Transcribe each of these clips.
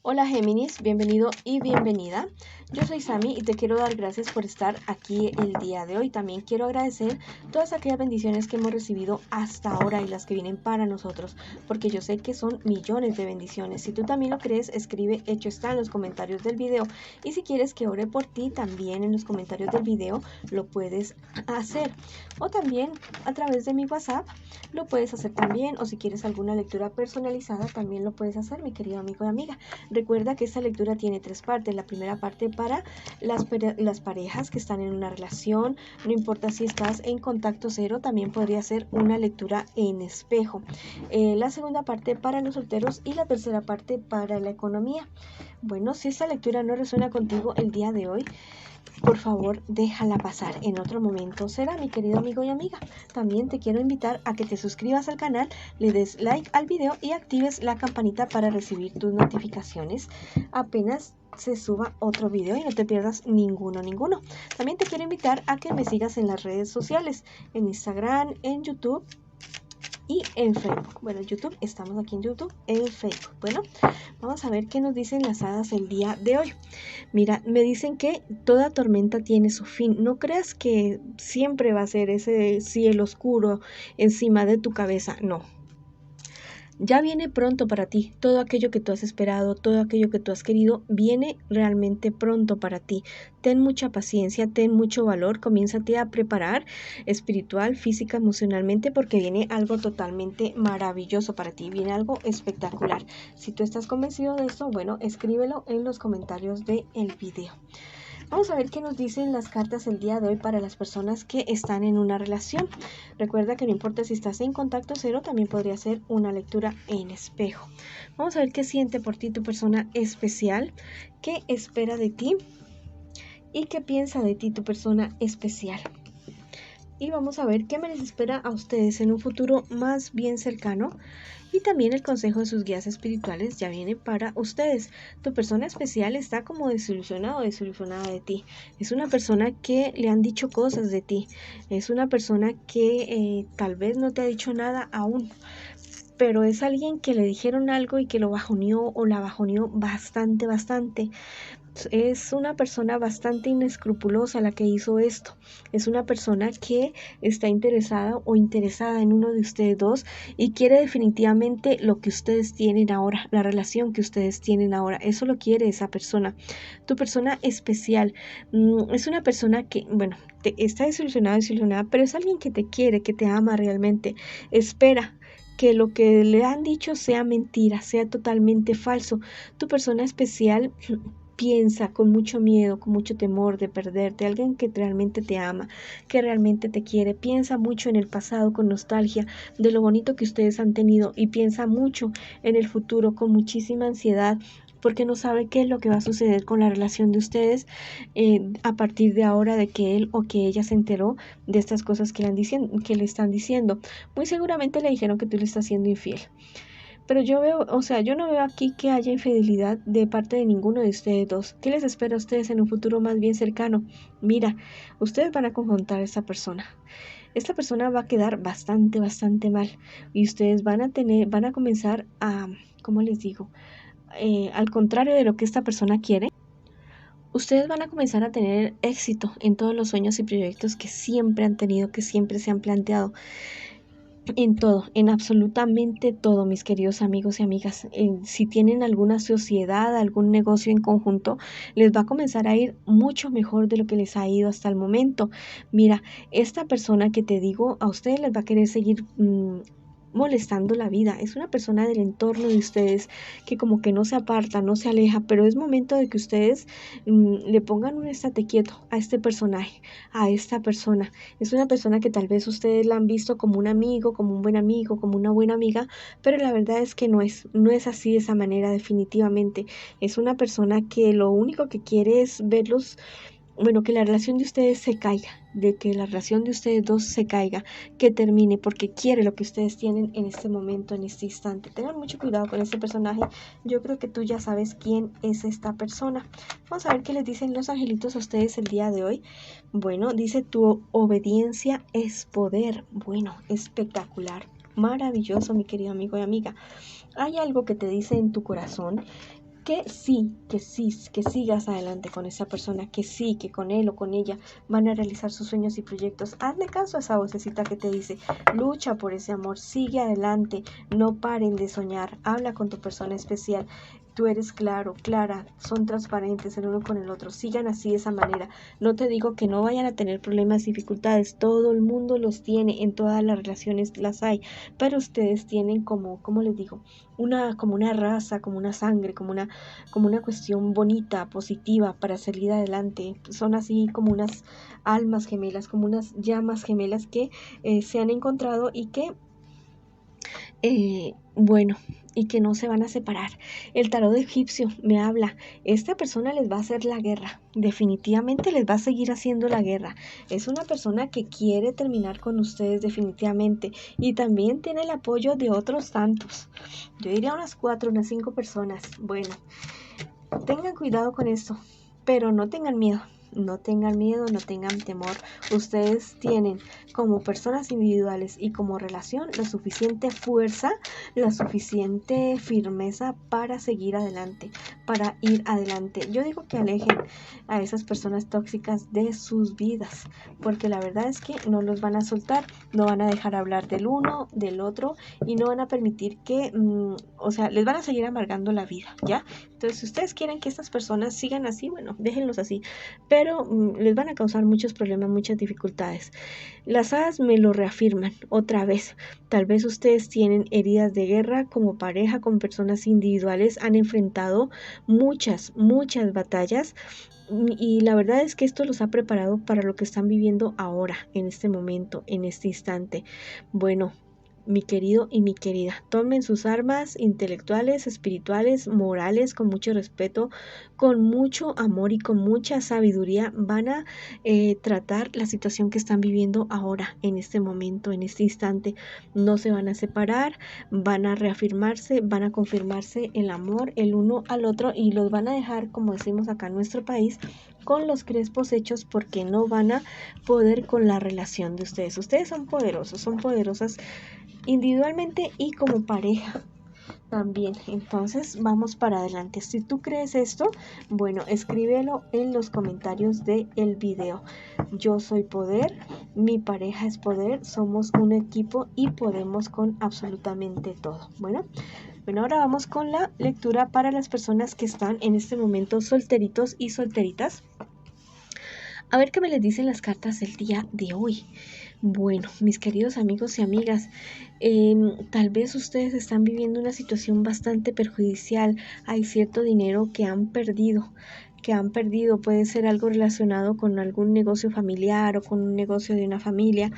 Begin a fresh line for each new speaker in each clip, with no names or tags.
Hola Géminis, bienvenido y bienvenida. Yo soy Sami y te quiero dar gracias por estar aquí el día de hoy. También quiero agradecer todas aquellas bendiciones que hemos recibido hasta ahora y las que vienen para nosotros, porque yo sé que son millones de bendiciones. Si tú también lo crees, escribe hecho está en los comentarios del video. Y si quieres que ore por ti, también en los comentarios del video lo puedes hacer. O también a través de mi WhatsApp lo puedes hacer también. O si quieres alguna lectura personalizada, también lo puedes hacer, mi querido amigo y amiga. Recuerda que esta lectura tiene tres partes. La primera parte para las parejas que están en una relación. No importa si estás en contacto cero, también podría ser una lectura en espejo. La segunda parte para los solteros y la tercera parte para la economía. Bueno, si esta lectura no resuena contigo el día de hoy, por favor, déjala pasar. En otro momento será, mi querido amigo y amiga. También te quiero invitar a que te suscribas al canal, le des like al video y actives la campanita para recibir tus notificaciones apenas se suba otro video y no te pierdas ninguno. También te quiero invitar a que me sigas en las redes sociales, en Instagram, en YouTube y en Facebook. Bueno, YouTube, estamos aquí en YouTube, en Facebook. Bueno, vamos a ver qué nos dicen las hadas el día de hoy. Mira, me dicen que toda tormenta tiene su fin. No creas que siempre va a ser ese cielo oscuro encima de tu cabeza. No. Ya viene pronto para ti. Todo aquello que tú has esperado, todo aquello que tú has querido, viene realmente pronto para ti. Ten mucha paciencia, ten mucho valor. Comiénzate a preparar espiritual, física, emocionalmente, porque viene algo totalmente maravilloso para ti. Viene algo espectacular. Si tú estás convencido de esto, bueno, escríbelo en los comentarios del video. Vamos a ver qué nos dicen las cartas el día de hoy para las personas que están en una relación. Recuerda que no importa si estás en contacto cero, también podría ser una lectura en espejo. Vamos a ver qué siente por ti tu persona especial, qué espera de ti y qué piensa de ti tu persona especial. Y vamos a ver qué me les espera a ustedes en un futuro más bien cercano. Y también el consejo de sus guías espirituales ya viene para ustedes. Tu persona especial está como desilusionado o desilusionada de ti. Es una persona que le han dicho cosas de ti. Es una persona que tal vez no te ha dicho nada aún, pero es alguien que le dijeron algo y que lo bajoneó o la bajoneó bastante. Es una persona bastante inescrupulosa la que hizo esto. Es una persona que está interesada o interesada en uno de ustedes dos y quiere definitivamente lo que ustedes tienen ahora, la relación que ustedes tienen ahora. Eso lo quiere esa persona. Tu persona especial es una persona que, bueno, está desilusionada, pero es alguien que te quiere, que te ama realmente. Espera que lo que le han dicho sea mentira, sea totalmente falso. Tu persona especial piensa con mucho miedo, con mucho temor de perderte, alguien que realmente te ama, que realmente te quiere, piensa mucho en el pasado con nostalgia de lo bonito que ustedes han tenido y piensa mucho en el futuro con muchísima ansiedad porque no sabe qué es lo que va a suceder con la relación de ustedes a partir de ahora de que él o que ella se enteró de estas cosas que le están diciendo. Muy seguramente le dijeron que tú le estás siendo infiel. Pero yo veo, yo no veo aquí que haya infidelidad de parte de ninguno de ustedes dos. ¿Qué les espera a ustedes en un futuro más bien cercano? Mira, ustedes van a confrontar a esta persona. Esta persona va a quedar bastante mal. Y ustedes van a comenzar a, ¿cómo les digo? Al contrario de lo que esta persona quiere, ustedes van a comenzar a tener éxito en todos los sueños y proyectos que siempre han tenido, que siempre se han planteado. En todo, en absolutamente todo, mis queridos amigos y amigas. Si tienen alguna sociedad, algún negocio en conjunto, les va a comenzar a ir mucho mejor de lo que les ha ido hasta el momento. Mira, esta persona que te digo, a ustedes les va a querer seguir molestando la vida. Es una persona del entorno de ustedes que como que no se aparta, no se aleja, pero es momento de que ustedes le pongan un estate quieto a este personaje, a esta persona. Es una persona que tal vez ustedes la han visto como un amigo, como un buen amigo, como una buena amiga, pero la verdad es que no es así de esa manera definitivamente. Es una persona que lo único que quiere es verlos, bueno, que la relación de ustedes se caiga, de que la relación de ustedes dos se caiga, que termine, porque quiere lo que ustedes tienen en este momento, en este instante. Tengan mucho cuidado con este personaje. Yo creo que tú ya sabes quién es esta persona. Vamos a ver qué les dicen los angelitos a ustedes el día de hoy. Bueno, dice: tu obediencia es poder. Bueno, espectacular, maravilloso, mi querido amigo y amiga. Hay algo que te dice en tu corazón que sí, que sigas adelante con esa persona, que sí, que con él o con ella van a realizar sus sueños y proyectos. Hazle caso a esa vocecita que te dice, lucha por ese amor, sigue adelante, no paren de soñar, habla con tu persona especial. Tú eres claro, clara, son transparentes el uno con el otro, sigan así de esa manera. No te digo que no vayan a tener problemas, dificultades, todo el mundo los tiene, en todas las relaciones las hay, pero ustedes tienen como les digo, como una raza, como una sangre, como una cuestión bonita, positiva para salir adelante. Son así como unas almas gemelas, como unas llamas gemelas que se han encontrado y que bueno, y que no se van a separar. El tarot egipcio me habla, esta persona les va a hacer la guerra, definitivamente les va a seguir haciendo la guerra. Es una persona que quiere terminar con ustedes definitivamente y también tiene el apoyo de otros tantos. Yo diría unas 4, unas 5 personas. Bueno, tengan cuidado con esto, pero no tengan miedo. No tengan miedo, no tengan temor. Ustedes tienen como personas individuales y como relación la suficiente fuerza, la suficiente firmeza para seguir adelante, para ir adelante. Yo digo que alejen a esas personas tóxicas de sus vidas, porque la verdad es que no los van a soltar, no van a dejar hablar del uno, del otro y no van a permitir que, les van a seguir amargando la vida, ¿ya? Entonces, si ustedes quieren que estas personas sigan así, bueno, déjenlos así, pero les van a causar muchos problemas, muchas dificultades. Las hadas me lo reafirman otra vez. Tal vez ustedes tienen heridas de guerra como pareja, con personas individuales, han enfrentado muchas batallas. Y la verdad es que esto los ha preparado para lo que están viviendo ahora, en este momento, en este instante. Bueno, mi querido y mi querida, tomen sus armas intelectuales, espirituales, morales, con mucho respeto, con mucho amor y con mucha sabiduría. Van a tratar la situación que están viviendo ahora, en este momento, en este instante. No se van a separar, van a reafirmarse, van a confirmarse el amor el uno al otro y los van a dejar, como decimos acá en nuestro país, con los crespos hechos, porque no van a poder con la relación de ustedes. Ustedes son poderosos, son poderosas individualmente y como pareja también. Entonces vamos para adelante. Si tú crees esto, bueno, escríbelo en los comentarios del video. Yo soy poder, mi pareja es poder, somos un equipo y podemos con absolutamente todo. Bueno, ahora vamos con la lectura para las personas que están en este momento solteritos y solteritas. A ver qué me les dicen las cartas del día de hoy. Bueno, mis queridos amigos y amigas, tal vez ustedes están viviendo una situación bastante perjudicial. Hay cierto dinero que han perdido. Puede ser algo relacionado con algún negocio familiar o con un negocio de una familia,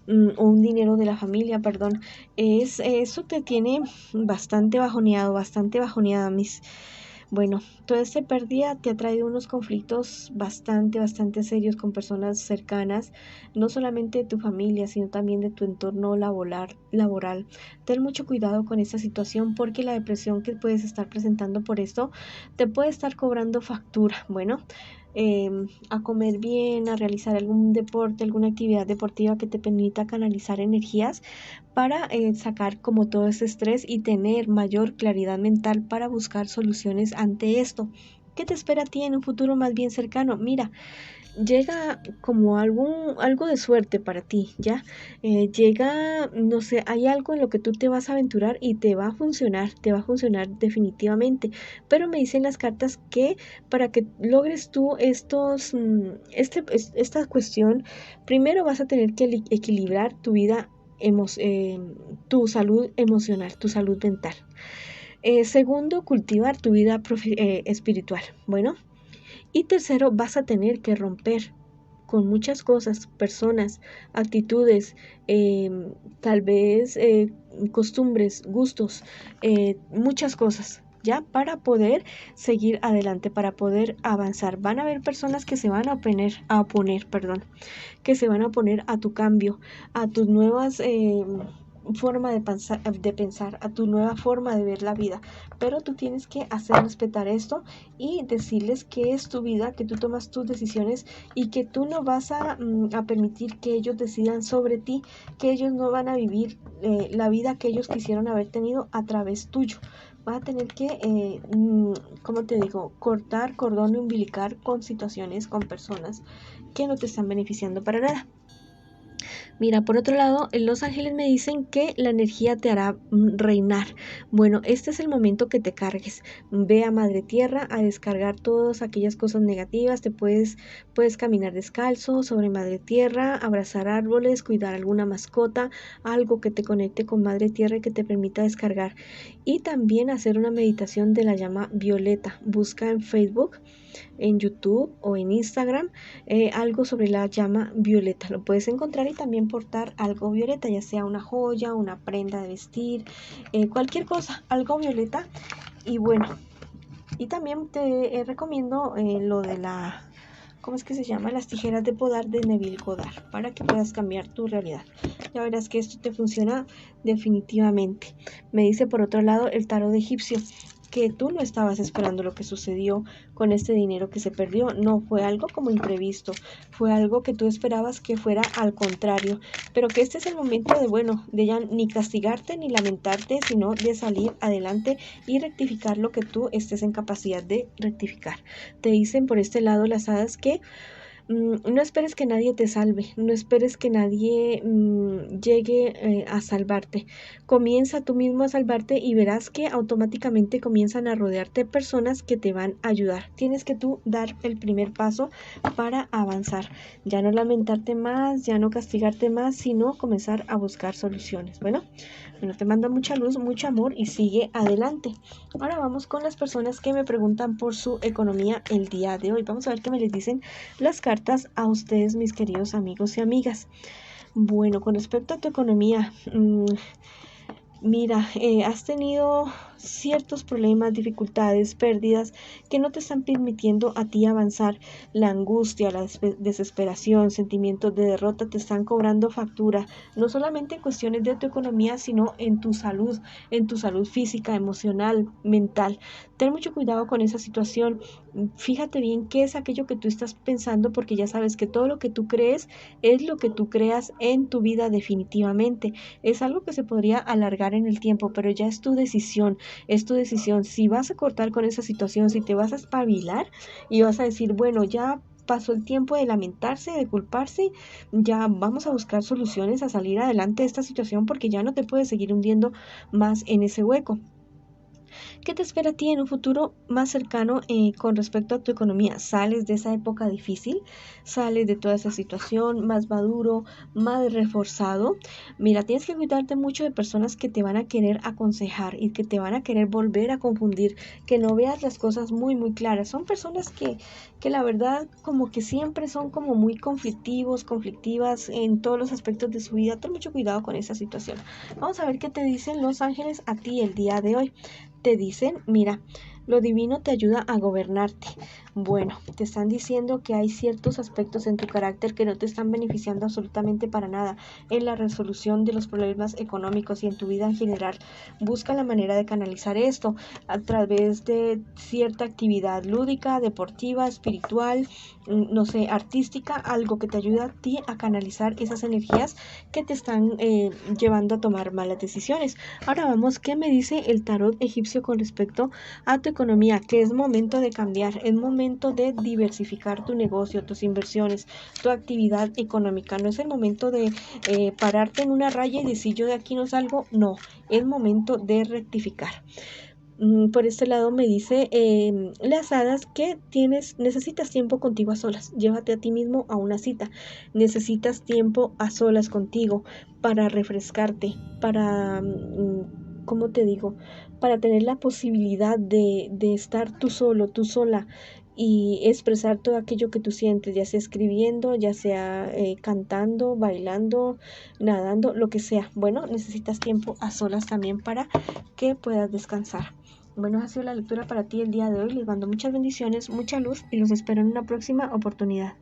o un dinero de la familia, perdón. Eso te tiene bastante bajoneada, mis... Bueno, toda esta pérdida te ha traído unos conflictos bastante serios con personas cercanas, no solamente de tu familia, sino también de tu entorno laboral. Ten mucho cuidado con esta situación, porque la depresión que puedes estar presentando por esto te puede estar cobrando factura. Bueno, a comer bien, a realizar algún deporte, alguna actividad deportiva que te permita canalizar energías para sacar como todo ese estrés y tener mayor claridad mental para buscar soluciones ante esto. ¿Qué te espera a ti en un futuro más bien cercano? Mira, llega como algo de suerte para ti, ¿ya? Llega, no sé, hay algo en lo que tú te vas a aventurar y te va a funcionar definitivamente. Pero me dicen las cartas que para que logres tú esta cuestión, primero vas a tener que equilibrar tu vida, tu salud emocional, tu salud mental. Segundo, cultivar tu vida espiritual. Bueno. Y tercero, vas a tener que romper con muchas cosas, personas, actitudes, tal vez costumbres, gustos, muchas cosas, ¿ya? Para poder seguir adelante, para poder avanzar. Van a haber personas que se van a oponer, que se van a oponer a tu cambio, a tus nuevas... forma de pensar, a tu nueva forma de ver la vida, pero tú tienes que hacer respetar esto y decirles que es tu vida, que tú tomas tus decisiones y que tú no vas a permitir que ellos decidan sobre ti, que ellos no van a vivir la vida que ellos quisieron haber tenido a través tuyo. vas a tener que, ¿cómo te digo? Cortar cordón umbilical con situaciones, con personas que no te están beneficiando para nada. Mira, por otro lado, los ángeles me dicen que la energía te hará reinar. Bueno, este es el momento que te cargues. Ve a Madre Tierra a descargar todas aquellas cosas negativas. Puedes caminar descalzo sobre Madre Tierra, abrazar árboles, cuidar alguna mascota, algo que te conecte con Madre Tierra y que te permita descargar. Y también hacer una meditación de la llama violeta. Busca en Facebook, en YouTube o en Instagram algo sobre la llama violeta. Lo puedes encontrar y también portar algo violeta, ya sea una joya, una prenda de vestir, cualquier cosa, algo violeta. Y bueno, y también te recomiendo lo de ¿cómo es que se llama? Las tijeras de podar de Neville Goddard, para que puedas cambiar tu realidad. Ya verás que esto te funciona definitivamente. Me dice por otro lado el tarot egipcio que tú no estabas esperando lo que sucedió con este dinero que se perdió. No fue algo como imprevisto, fue algo que tú esperabas que fuera al contrario, pero que este es el momento de, bueno, de ya ni castigarte ni lamentarte, sino de salir adelante y rectificar lo que tú estés en capacidad de rectificar. Te dicen por este lado las hadas que no esperes que nadie te salve, no esperes que nadie llegue a salvarte. Comienza tú mismo a salvarte y verás que automáticamente comienzan a rodearte personas que te van a ayudar. Tienes que tú dar el primer paso para avanzar. Ya no lamentarte más, ya no castigarte más, sino comenzar a buscar soluciones. Bueno, te mando mucha luz, mucho amor y sigue adelante. Ahora vamos con las personas que me preguntan por su economía el día de hoy. Vamos a ver qué me les dicen las cartas a ustedes, mis queridos amigos y amigas. Bueno, con respecto a tu economía, mira, has tenido ciertos problemas, dificultades, pérdidas que no te están permitiendo a ti avanzar. La angustia, la desesperación, sentimientos de derrota te están cobrando factura, no solamente en cuestiones de tu economía, sino en tu salud física, emocional, mental. Ten mucho cuidado con esa situación. Fíjate bien qué es aquello que tú estás pensando, porque ya sabes que todo lo que tú crees es lo que tú creas en tu vida definitivamente. Es algo que se podría alargar en el tiempo, pero ya es tu decisión. Es tu decisión si vas a cortar con esa situación, si te vas a espabilar y vas a decir, bueno, ya pasó el tiempo de lamentarse, de culparse, ya vamos a buscar soluciones a salir adelante de esta situación, porque ya no te puedes seguir hundiendo más en ese hueco. ¿Qué te espera a ti en un futuro más cercano con respecto a tu economía? ¿Sales de esa época difícil? ¿Sales de toda esa situación más maduro, más reforzado? Mira, tienes que cuidarte mucho de personas que te van a querer aconsejar y que te van a querer volver a confundir, que no veas las cosas muy, muy claras. Son personas que la verdad como que siempre son como muy conflictivas en todos los aspectos de su vida. Ten mucho cuidado con esa situación. Vamos a ver qué te dicen los ángeles a ti el día de hoy. Te dicen, mira, lo divino te ayuda a gobernarte. Bueno, te están diciendo que hay ciertos aspectos en tu carácter que no te están beneficiando absolutamente para nada en la resolución de los problemas económicos y en tu vida en general. Busca la manera de canalizar esto a través de cierta actividad lúdica, deportiva, espiritual, no sé, artística, algo que te ayude a ti a canalizar esas energías que te están llevando a tomar malas decisiones. Ahora vamos, ¿qué me dice el tarot egipcio con respecto a tu economía? Que es momento de cambiar, es momento de diversificar tu negocio, tus inversiones, tu actividad económica. No es el momento de pararte en una raya y decir yo de aquí no salgo. No, es momento de rectificar. Por este lado me dice las hadas que necesitas tiempo contigo a solas. Llévate a ti mismo a una cita. Necesitas tiempo a solas contigo para refrescarte, para, ¿cómo te digo? Para tener la posibilidad de estar tú solo, tú sola y expresar todo aquello que tú sientes, ya sea escribiendo, ya sea cantando, bailando, nadando, lo que sea. Bueno, necesitas tiempo a solas también para que puedas descansar. Bueno, ha sido la lectura para ti el día de hoy. Les mando muchas bendiciones, mucha luz y los espero en una próxima oportunidad.